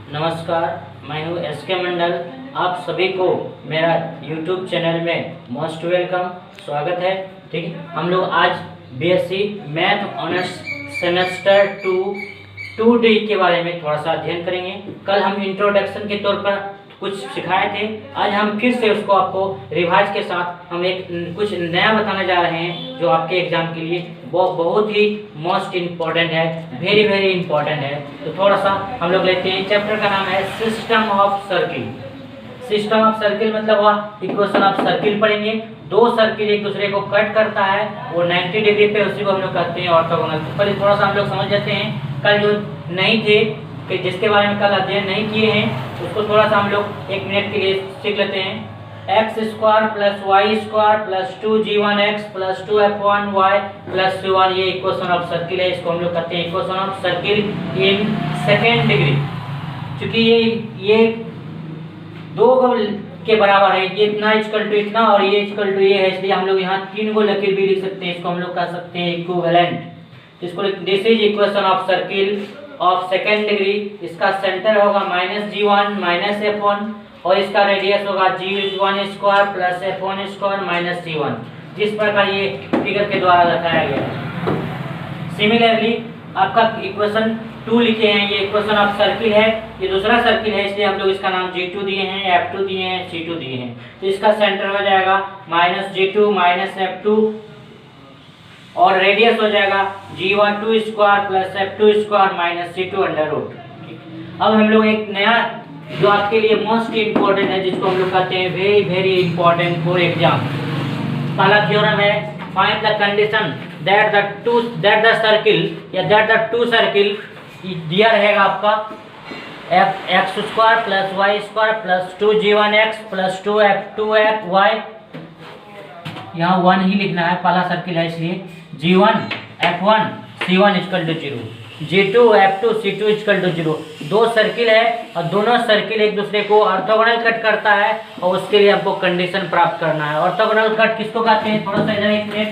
नमस्कार, मैं हूँ SK मंडल। आप सभी को मेरा YouTube चैनल में मोस्ट वेलकम, स्वागत है। ठीक है, हम लोग आज BSc math honours semester 2D के बारे में थोड़ा सा अध्ययन करेंगे। कल हम इंट्रोडक्शन के तौर पर कुछ सिखाए थे, आज हम फिर से उसको आपको रिवाइज के साथ हम एक कुछ नया बताने जा रहे हैं जो आपके एग्जाम के लिए बहुत ही मोस्ट इम्पॉर्टेंट है, वेरी वेरी इम्पॉर्टेंट है। तो थोड़ा सा हम लोग लेते हैं। चैप्टर का नाम है system of circle. System of circle मतलब हुआ इक्वेशन ऑफ सर्किल पढ़ेंगे। दो सर्किल एक दूसरे को कट करता है, वो 90 डिग्री पे, उसी को हम लोग कहते हैं ऑर्थोगोनल। तो पहले थोड़ा सा हम लोग समझ जाते हैं। कल जो नहीं थे कि जिसके बारे में कल अध्ययन नहीं किए हैं उसको थोड़ा सा हम लोग 1 मिनट के लिए सीख लेते हैं। x square plus y square plus 2g1x plus 2f1y plus c1, ये इक्वेशन ऑफ सर्किल है। इसको हम लोग कहते हैं equation of circle in second degree. क्योंकि ये दो के बराबर है, ये इतना इक्वल टू इतना और ये इक्वल टू ये है, इसलिए हम लोग यहाँ 3 को लकीर भी लिख सकते हैं। इसको हम लोग कह सकते हैं इक्विवेलेंट। इसको this is equation of circle of second degree. इसका सेंटर होगा -g1 माइनस f1 और इसका रेडियस होगा g1 square plus f1 square minus c1, जिस प्रकार ये फिगर के द्वारा दिखाया गया है। सिमिलरली आपका इक्वेशन 2 लिखे हैं, ये इक्वेशन ऑफ सर्किल है, ये दूसरा सर्किल है, इसलिए हम लोग इसका नाम g2 दिए हैं, f2 दिए हैं, c2 दिए हैं। तो इसका सेंटर हो जाएगा -g2 माइनस f2 और रेडियस हो जाएगा g1 square plus f2 square minus c2 under root. अब हम लोग एक नया जो आपके लिए मोस्ट इम्पोर्टेंट है, जिसको हम लोग कहते हैं very very important for exam. पहला थ्योरम है find the condition that the circle या दैट द टू सर्किल दिया रहेगा आपका x square plus y square plus 2g1x plus 2f2y, यहाँ 1 ही लिखना है, पहला सर्किल है इसलिए g1 f1 c1 equal to 0, g2 f2 c2 equal to 0। दो सर्किल है और दोनों सर्किल एक दूसरे को ऑर्थोगोनल कट करता है और उसके लिए आपको कंडीशन प्राप्त करना है। ऑर्थोगोनल कट किसको कहते हैं, थोड़ा सा इधर 1 मिनट।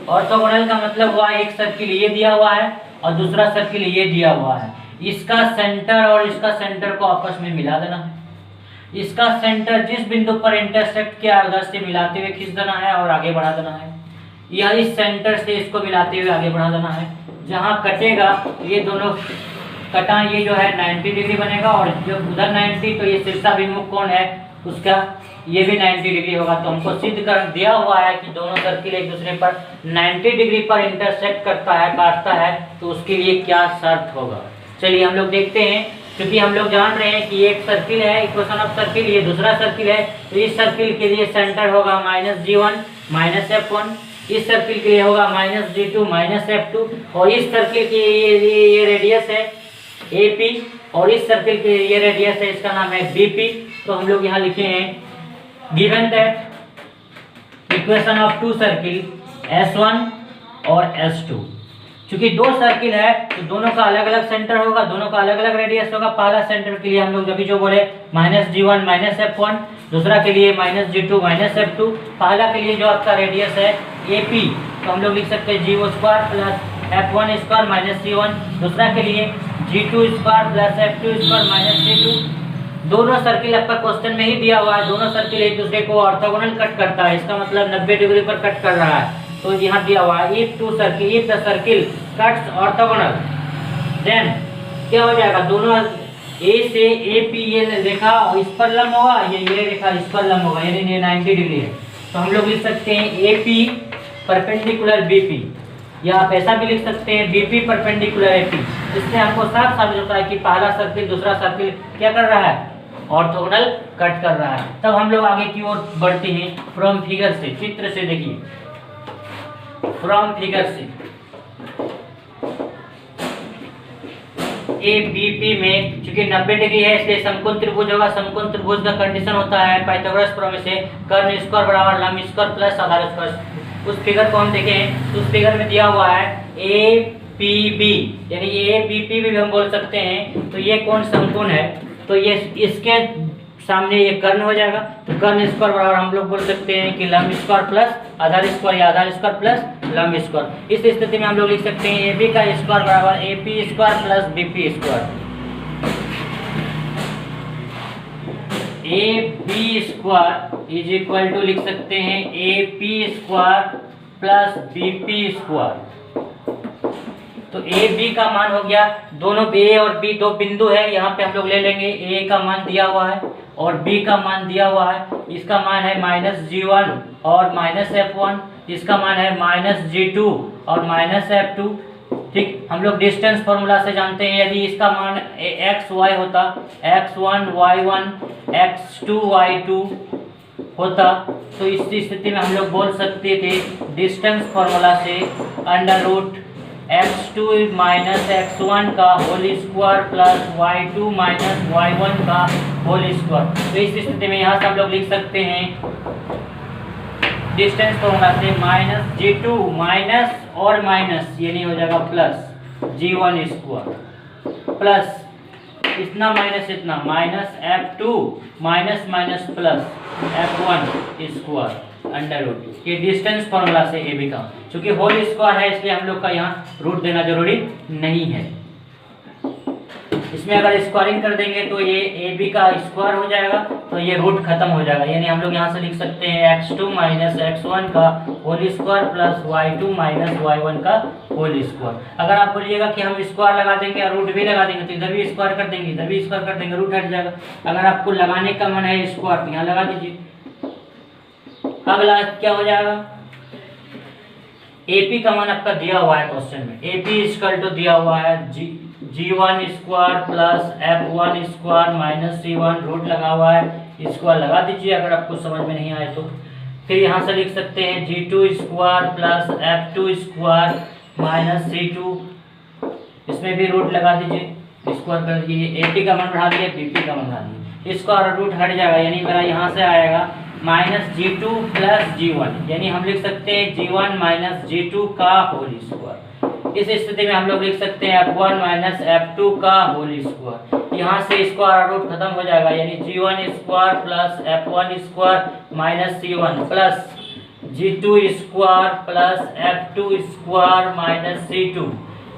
ऑर्थोगोनल का मतलब हुआ एक सर्किल ये दिया हुआ है और दूसरा सर्किल ये दिया हुआ है, इसका सेंटर और इसका सेंटर को आपस में मिला देना है। इसका सेंटर जिस बिंदु पर इंटरसेक्ट किया उधर से मिलाते हुए खींच देना है और आगे बढ़ा देना है, या इस सेंटर से इसको मिलाते हुए आगे बढ़ा देना है। जहां कटेगा ये दोनों कटा, ये जो है 90 डिग्री बनेगा और जब उधर 90 तो ये शीर्षाभिमुख कोण है उसका ये भी 90 डिग्री होगा। तो हमको सिद्ध कर दिया हुआ है कि दोनों सर्किल एक दूसरे पर 90 डिग्री पर इंटरसेक्ट करता है, काटता है, तो उसके लिए क्या शर्त होगा। चलिए हम लोग देखते हैं। क्योंकि हम लोग जान रहे हैं कि एक सर्किल है इक्वेशन ऑफ सर्किल, ये दूसरा सर्किल है, तो इस सर्किल के लिए सेंटर होगा -g1 माइनस f1, इस सर्किल के लिए होगा -g2 माइनस f2 और इस सर्किल के ये रेडियस है AP और इस सर्किल के ये रेडियस है, इसका नाम है BP। तो हम लोग यहाँ लिखे हैं given that equation of two circle S1 और S2। क्योंकि दो सर्किल है तो दोनों का अलग अलग सेंटर होगा, दोनों का अलग अलग रेडियस होगा। पहला सेंटर के लिए हम लोग जब जो बोले -g1 माइनस f1, दूसरा के लिए -g2 माइनस f2। पहला के लिए जो आपका रेडियस है AP, तो हम लोग लिख सकते हैं g1 square plus f1 square minus c1, दूसरा के लिए g2 square plus f2 square minus c2। दोनों सर्किल आपका क्वेश्चन में ही दिया हुआ है, दोनों सर्किल एक दूसरे को ऑर्थोगोनल कट करता है, इसका मतलब 90 डिग्री पर कट कर रहा है। तो यहाँ दिया हुआ है if the circle cuts orthogonal then क्या हो जाएगा, दोनों A से AP ये रेखा इस पर लंब होगा, ये रेखा इस पर लंब होगा, यानी ये 90 डिग्री है। तो हम लोग लिख सकते हैं AP परपेंडिकुलर BP, या आप ऐसा भी लिख सकते हैं BP परपेंडिकुलर AP। इससे हमको साफ साबित होता है कि पहला सर्किल दूसरा सर्किल क्या कर रहा है, ऑर्थोगोनल कट कर रहा है। तब हम लोग आगे की ओर बढ़ते हैं फ्रॉम फिगर से, चित्र से देखिए, फ्रॉम फिगर से ABP में चूंकि 90 डिग्री है इसलिए समकोण त्रिभुज होगा। समकोण त्रिभुज का कंडीशन होता है पाइथागोरस प्रमेय से कर्ण स्क्वायर बराबर लंब स्क्वायर प्लस आधार स्क्वायर। उस फिगर को हम देखें तो उस फिगर में दिया हुआ है APB, यानी ABP भी हम बोल सकते हैं। तो ये कौन समकोण है, तो ये इसके सामने ये कर्ण हो जाएगा, तो कर्ण स्क्वायर बराबर हम लोग बोल सकते हैं कि लंब स्क्वायर प्लस आधार स्क्वायर या आधार स्क्वायर प्लस लंब स्क्वायर। इस स्थिति में हम लोग लिख सकते हैं ए बी का स्क्वायर बराबर A P square plus B P square. A B square is equal to लिख सकते हैं A P square plus B P square. तो ए बी का मान हो गया, दोनों ए और बी दो बिंदु है, यहाँ पे हम लोग ले लेंगे ए का मान दिया हुआ है और बी का मान दिया हुआ है। इसका मान है -g1 और -f1, इसका मान है -g2 और -f2। ठीक, हम लोग डिस्टेंस फॉर्मूला से जानते हैं, यदि इसका मान एक्स वाई होता, x1 y1 x2 y2 होता, तो इस स्थिति में हम लोग बोल सकते थे डिस्टेंस फॉर्मूला से √x2 माइनस x1 का whole square plus y2 minus y1 का होल स्क्वायर। तो इस स्थिति में यहाँ से हम लोग लिख सकते हैं डिस्टेंस फॉर्मूला से -g2 माइनस और माइनस यानी हो जाएगा प्लस g1 स्क्वायर प्लस इतना माइनस इतना -f2 minus minus plus f1 square √2। ये डिस्टेंस फॉर्मूला से ए बी का, क्योंकि होल स्क्वायर है इसलिए हम लोग का यहाँ रूट देना जरूरी नहीं है। इसमें अगर स्क्वायरिंग कर देंगे तो ये ए बी का स्क्वायर हो जाएगा, तो ये रूट खत्म हो जाएगा, यानी हम लोग यहाँ से लिख सकते हैं x2 माइनस x1 का whole square plus y2 minus y1 का होल स्क्वायर। अगर आप बोलिएगा कि हम स्क्वायर लगा देंगे और रूट भी लगा देंगे तो इधर भी स्क्वायर कर देंगे, इधर भी स्क्वायर कर देंगे, रूट हट जाएगा। अगर आपको लगाने का मन है स्क्वायर तो यहाँ लगा दीजिए। अगला क्या हो जाएगा, एपी का मान आपका दिया हुआ है क्वेश्चन में, एपी इक्वल टू दिया हुआ है g1 square plus f1 square minus c1, root लगा हुआ है, स्क्वायर लगा दीजिए अगर आपको समझ में नहीं आए तो। फिर यहाँ से लिख सकते हैं g2 square plus f2 square minus c2, इसमें भी रूट लगा दीजिए, स्क्वायर कर दीजिए, एपी का मान बढ़ा दिए, बीपी का मान बढ़ा दिए, स्क्वायर रूट हट जाएगा, यानी मेरा यहाँ से आएगा -g2 प्लस g1, यानी हम लिख सकते हैं g1 माइनस g2 का होल स्क्वायर। इस स्थिति में हम लोग लिख सकते हैं f1 माइनस f2 का होल स्क्वायर। यहाँ से स्क्वायर रूट खत्म हो जाएगा, यानी g1 square plus f1 square minus c1 plus g2 square plus f2 square minus c2।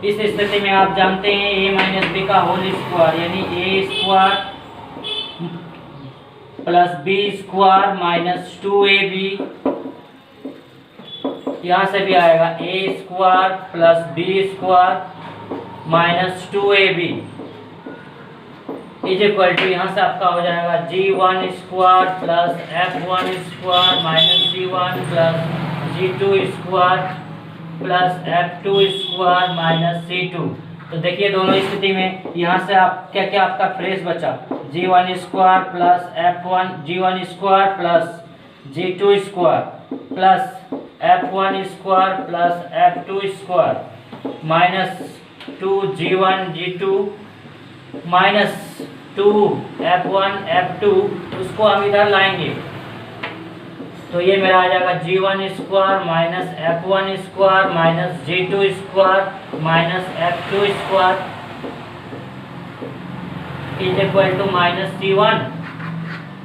इस स्थिति में आप जानते हैं a माइनस b का होल स्क्वायर, यानी a square plus B square minus 2ab, यहाँ से भी आएगा a square plus B square minus 2ab is equal to, यहाँ से आपका हो जाएगा g1 square plus f1 square minus c1 plus g2 square plus f2 square minus c2। तो देखिए दोनों स्थिति में यहाँ से आप क्या क्या आपका फ्रेश बचा, g1 square plus f1, g1 square plus g2 square plus f1 square plus f2 square minus 2g1 g2 minus 2f1 f2, उसको हम इधर लाएंगे तो ये मेरा आ जाएगा g1 square minus f1 square minus g2 square minus f2 square is equal to minus c1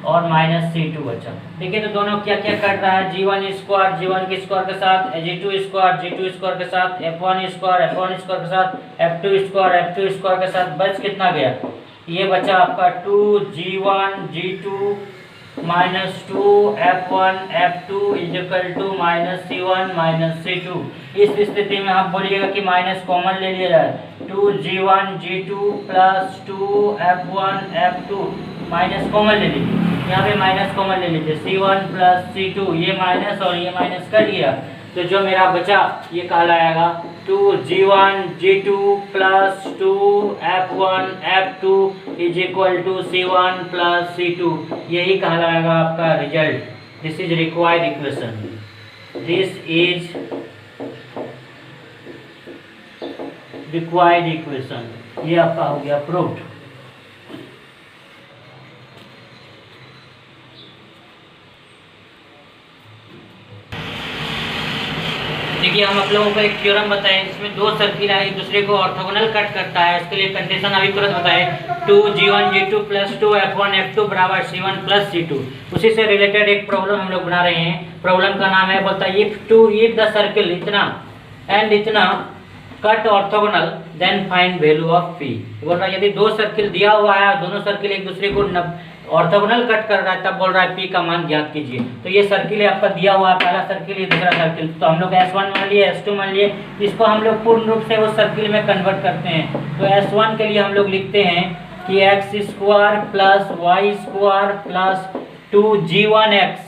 और माइनस c2 बचा। देखिए तो दोनों क्या क्या कट रहा है, g1 स्क्वायर g1 के स्क्वायर के साथ, g2 स्क्वायर g2 स्क्वायर के साथ, f1 स्क्वायर f1 स्क्वायर के साथ, f2 स्क्वायर f2 स्क्वायर के साथ, बच कितना गया, ये बचा आपका 2g1 g2 minus 2f1 f2 is equal to minus c1 minus c2। इस स्थिति में आप बोलिएगा कि माइनस कॉमन ले लिया जाए, 2g1 g2 plus 2f1 f2 minus common ले लीजिए, यहाँ पे माइनस कॉमन ले लीजिए, c1 प्लस c2, ये माइनस और ये माइनस कर लिया, तो जो मेरा बचा ये कहलाएगा 2g1 g2 plus 2f1 f2 is equal to c1 plus c2, यही कहलाएगा आपका result. This is required equation, this is required equation, ये आपका हो गया प्रूव्ड। देखिए हम आप लोगों को एक थ्योरम बताएं, इसमें दो सर्किल है एक दूसरे को ऑर्थोगोनल कट करता है, इसके लिए कंडीशन अभी तुरंत बताए 2G1 G2 + 2F1 F2 = C1 + C2। उसी से रिलेटेड एक प्रॉब्लम हम लोग बना रहे हैं। प्रॉब्लम का नाम है, बोलता है इफ द सर्किल इतना एंड इतना cut orthogonal then find value of P. बोल रहा है यदि दो सर्किल दिया हुआ है और दोनों सर्किल एक दूसरे को ऑर्थोगोनल कट कर रहा है, तब बोल रहा है पी का मान ज्ञात कीजिए। तो ये सर्किल है आपका दिया हुआ है, पहला सर्किल, ये दूसरा सर्किल। तो हम लोग S1 मान लिए, S2 मान लिए, इसको हम लोग पूर्ण रूप से उस सर्किल में कन्वर्ट करते हैं। तो S1 के लिए हम लोग लिखते हैं कि x² + y² + 2G1x,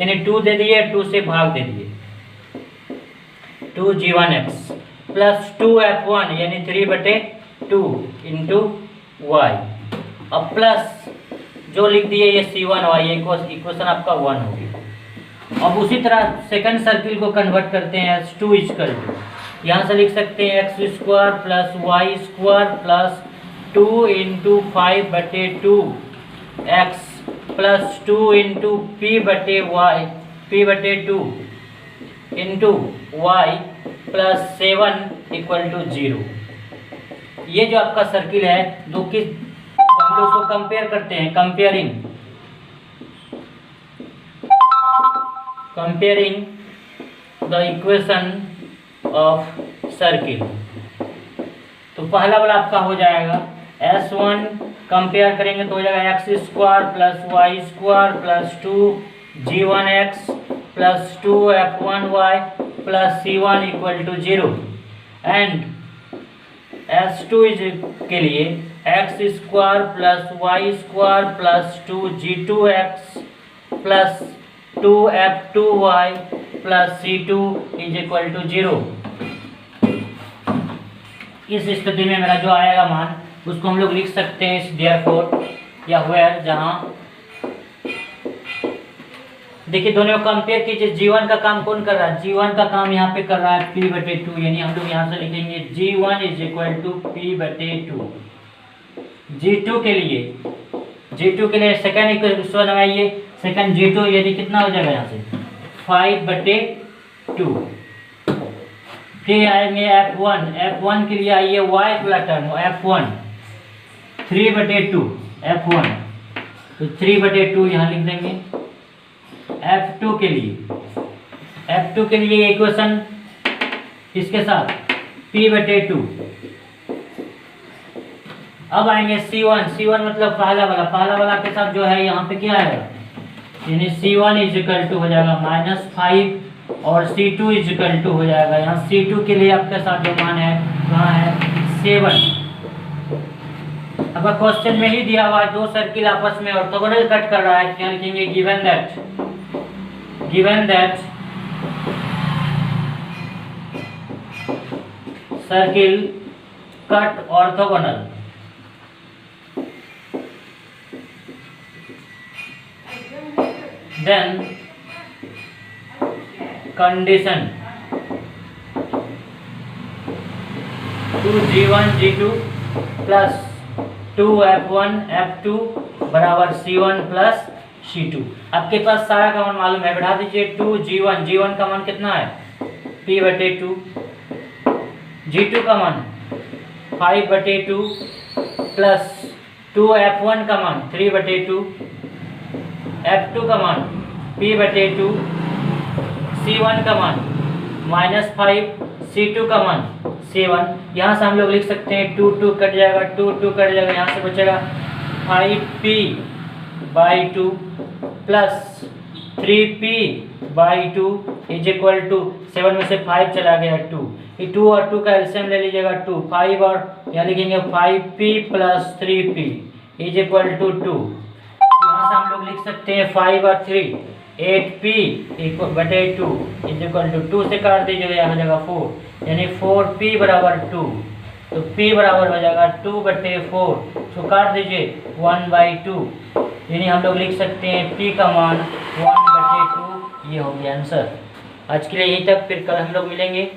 यानी 2 दे दिए, 2 से भाग दे दिए, 2G1x + 2F1 यानी 3/2 × y, अब प्लस जो लिख दिए ये C1y, इक्वेशन आपका 1 हो गया। अब उसी तरह सेकंड सर्किल को कन्वर्ट करते हैं S2 = यहाँ से लिख सकते हैं x² + y² + 2 × 5/2 x + 2 × p/2 × y + 7 = 0। ये जो आपका सर्किल है, दो की हम लोग उसको कंपेयर करते हैं, comparing the equation of circle. तो पहला वाला आपका हो जाएगा S1 कंपेयर करेंगे तो हो जाएगा x² + y² + 2G1x + 2F1y + C1 = 0 and S2 के लिए x² + y² + 2G2x + 2F2y + C2 = 0। इस स्थिति में मेरा जो आएगा मान उसको हम लोग लिख सकते हैं इस देयरफॉर या वेयर, जहाँ देखिए दोनों कंपेयर कीजिए। G1 का काम कौन कर रहा है? G1 का काम यहाँ पे कर रहा है p/2, यानी हम लोग यहाँ से लिखेंगे G1 = p/2। G2 के लिए सेकंड इक्वेशन लगाइए, सेकंड G2 यदि कितना हो जाएगा यहाँ से 5/2। फिर आएंगे F1 के लिए आइए y वाला टर्म F1 3/2 F1, तो 3/2 यहाँ लिख देंगे। F2 के लिए इक्वेशन इसके साथ p/2। अब आएंगे C1 मतलब पहला वाला के साथ जो है यहाँ पे क्या है, यानी C1 = हो जाएगा -5 और C2 = हो जाएगा, यहाँ C2 के लिए आपके साथ जो मान है वहाँ है 7। अब क्वेश्चन में ही दिया हुआ है दो सर्किल आपस में ऑर्थोगोनल कट कर रहा है, क्या लिखेंगे given that circle cut orthogonal, then condition 2G1 G2 plus 2F1 F2 = C1 plus C2। आपके पास सारा का मान मालूम है, बढ़ा दीजिए 2G1 का मान कितना है p/2, G2 का मान 5/2 प्लस 2F1 का मान 3/2, F2 का मान p/2, C1 का मान -5, C2 का मान 7। यहाँ से हम लोग लिख सकते हैं 2 कट जाएगा, 2 कट जाएगा, यहाँ से बचेगा 5p/2 प्लस 3p/2 = 7 में से 5 चला गया 2, ये 2 और 2 का एलसीएम ले लीजिएगा 2, 5 और यहाँ लिखेंगे 5p + 3p = 2। यहाँ से हम लोग लिख सकते हैं 5 और 3 8p/2 = 2 से काट दीजिएगा, यहाँ जगह 4 यानी 4p = 2, तो p बराबर हो जाएगा 2/4, तो काट दीजिए 1/2, यानी हम लोग लिख सकते हैं p का मान 1/2। ये हो गया आंसर। आज के लिए यहीं तक, फिर कल हम लोग मिलेंगे।